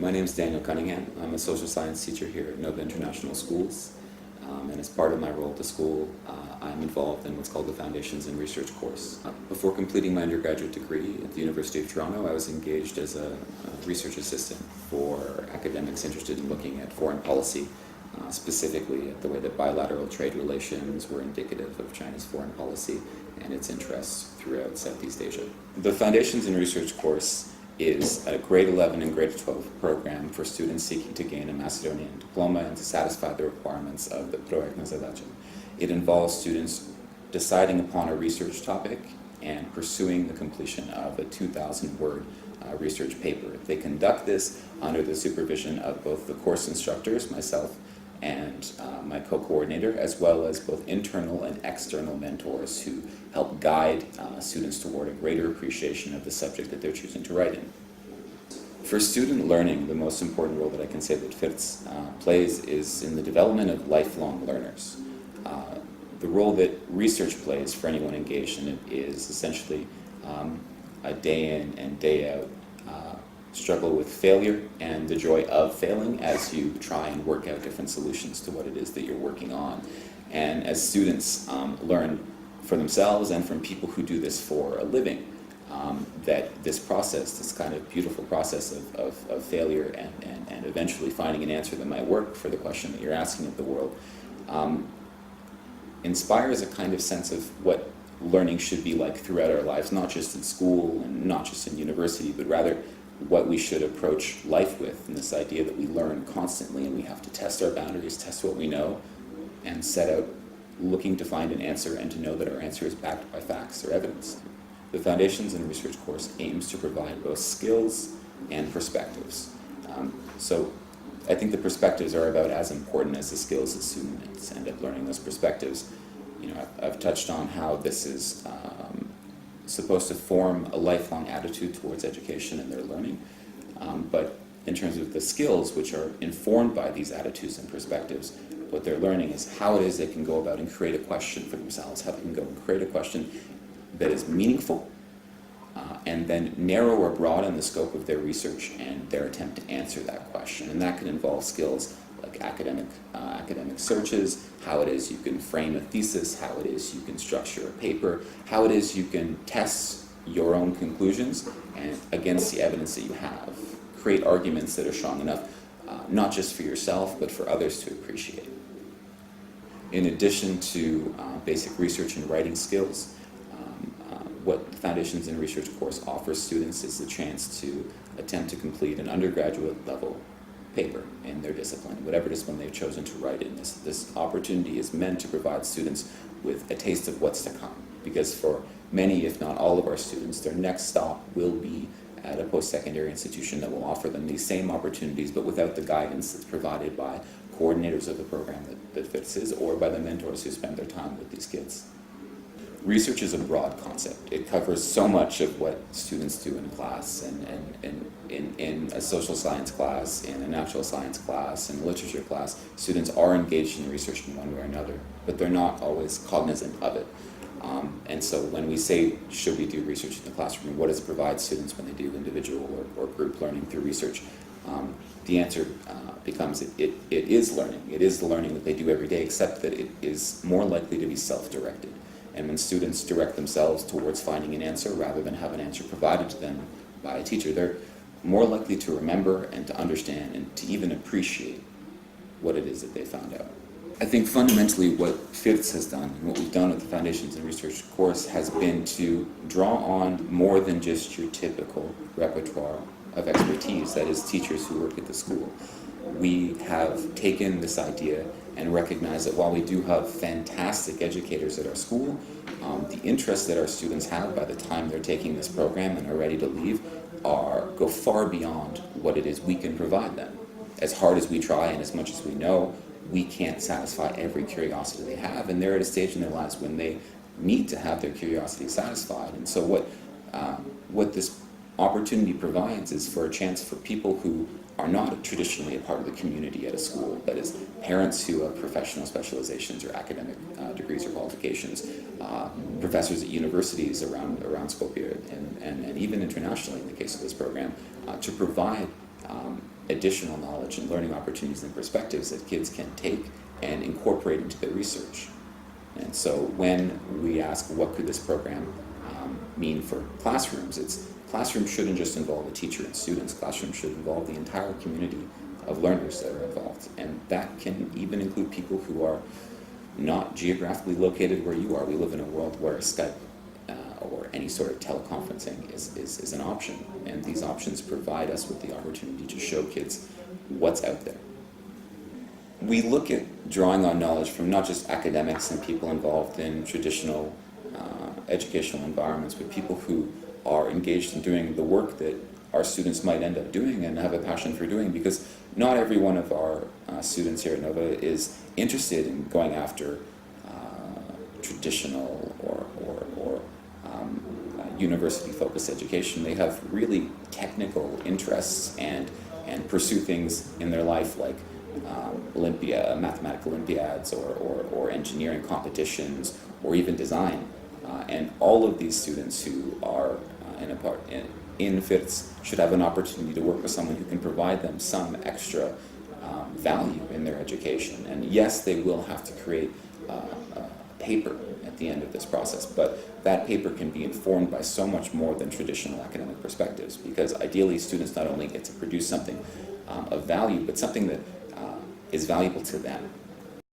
My name is Daniel Cunningham. I'm a social science teacher here at Nova International Schools. And as part of my role at the school, I'm involved in what's called the Foundations in Research course. Before completing my undergraduate degree at the University of Toronto, I was engaged as a research assistant for academics interested in looking at foreign policy, specifically at the way that bilateral trade relations were indicative of China's foreign policy and its interests throughout Southeast Asia. The Foundations in Research course is a grade 11 and grade 12 program for students seeking to gain a Macedonian diploma and to satisfy the requirements of the Projektna Zadacha. It involves students deciding upon a research topic and pursuing the completion of a 2,000-word research paper. They conduct this under the supervision of both the course instructors, myself, and my co-coordinator, as well as both internal and external mentors who help guide students toward a greater appreciation of the subject that they're choosing to write in. For student learning, the most important role that I can say that FiRC plays is in the development of lifelong learners. The role that research plays for anyone engaged in it is essentially a day in and day out struggle with failure and the joy of failing as you try and work out different solutions to what it is that you're working on. And as students learn for themselves and from people who do this for a living, that this process, this kind of beautiful process of failure and eventually finding an answer that might work for the question that you're asking of the world, inspires a kind of sense of what learning should be like throughout our lives, not just in school and not just in university, but rather what we should approach life with, and this idea that we learn constantly and we have to test our boundaries, test what we know, and set out looking to find an answer and to know that our answer is backed by facts or evidence. The Foundations in Research course aims to provide both skills and perspectives. So I think the perspectives are about as important as the skills that students end up learning those perspectives. You know, I've touched on how this is supposed to form a lifelong attitude towards education and their learning, but in terms of the skills which are informed by these attitudes and perspectives, what they're learning is how it is they can go about and create a question for themselves, how they can go and create a question that is meaningful, and then narrow or broaden the scope of their research and their attempt to answer that question. And that can involve skills like academic searches, how it is you can frame a thesis, how it is you can structure a paper, how it is you can test your own conclusions and against the evidence that you have. Create arguments that are strong enough, not just for yourself, but for others to appreciate. In addition to basic research and writing skills, what the Foundations in Research course offers students is the chance to attempt to complete an undergraduate level paper in their discipline, whatever discipline they've chosen to write in. This opportunity is meant to provide students with a taste of what's to come, because for many, if not all of our students, their next stop will be at a post-secondary institution that will offer them these same opportunities, but without the guidance that's provided by coordinators of the program that FiRC is, or by the mentors who spend their time with these kids. Research is a broad concept. It covers so much of what students do in class, and in a social science class, in a natural science class, in a literature class. Students are engaged in research in one way or another, but they're not always cognizant of it. And so when we say, should we do research in the classroom, what does it provide students when they do individual or group learning through research? The answer becomes it is learning. It is the learning that they do every day, except that it is more likely to be self-directed. And when students direct themselves towards finding an answer rather than have an answer provided to them by a teacher, they're more likely to remember and to understand and to even appreciate what it is that they found out. I think fundamentally what FiRC has done and what we've done at the Foundations in Research course has been to draw on more than just your typical repertoire of expertise, that is teachers who work at the school. We have taken this idea and recognize that while we do have fantastic educators at our school, the interests that our students have by the time they're taking this program and are ready to leave go far beyond what it is we can provide them. As hard as we try and as much as we know, we can't satisfy every curiosity they have, and they're at a stage in their lives when they need to have their curiosity satisfied. And so what this opportunity provides is for a chance for people who are not traditionally a part of the community at a school, that is, parents who have professional specializations or academic degrees or qualifications, professors at universities around Skopje and even internationally in the case of this program, to provide additional knowledge and learning opportunities and perspectives that kids can take and incorporate into their research. And so when we ask what could this program mean for classrooms, classrooms shouldn't just involve a teacher and students. Classrooms should involve the entire community of learners that are involved. And that can even include people who are not geographically located where you are. We live in a world where Skype or any sort of teleconferencing is an option. And these options provide us with the opportunity to show kids what's out there. We look at drawing on knowledge from not just academics and people involved in traditional educational environments, but people who are engaged in doing the work that our students might end up doing and have a passion for doing, because not every one of our students here at Nova is interested in going after traditional or university-focused education. They have really technical interests and pursue things in their life like mathematical Olympiads or engineering competitions or even design. And all of these students who are in FiRC should have an opportunity to work with someone who can provide them some extra value in their education. And yes, they will have to create a paper at the end of this process, but that paper can be informed by so much more than traditional academic perspectives, because ideally students not only get to produce something of value, but something that is valuable to them.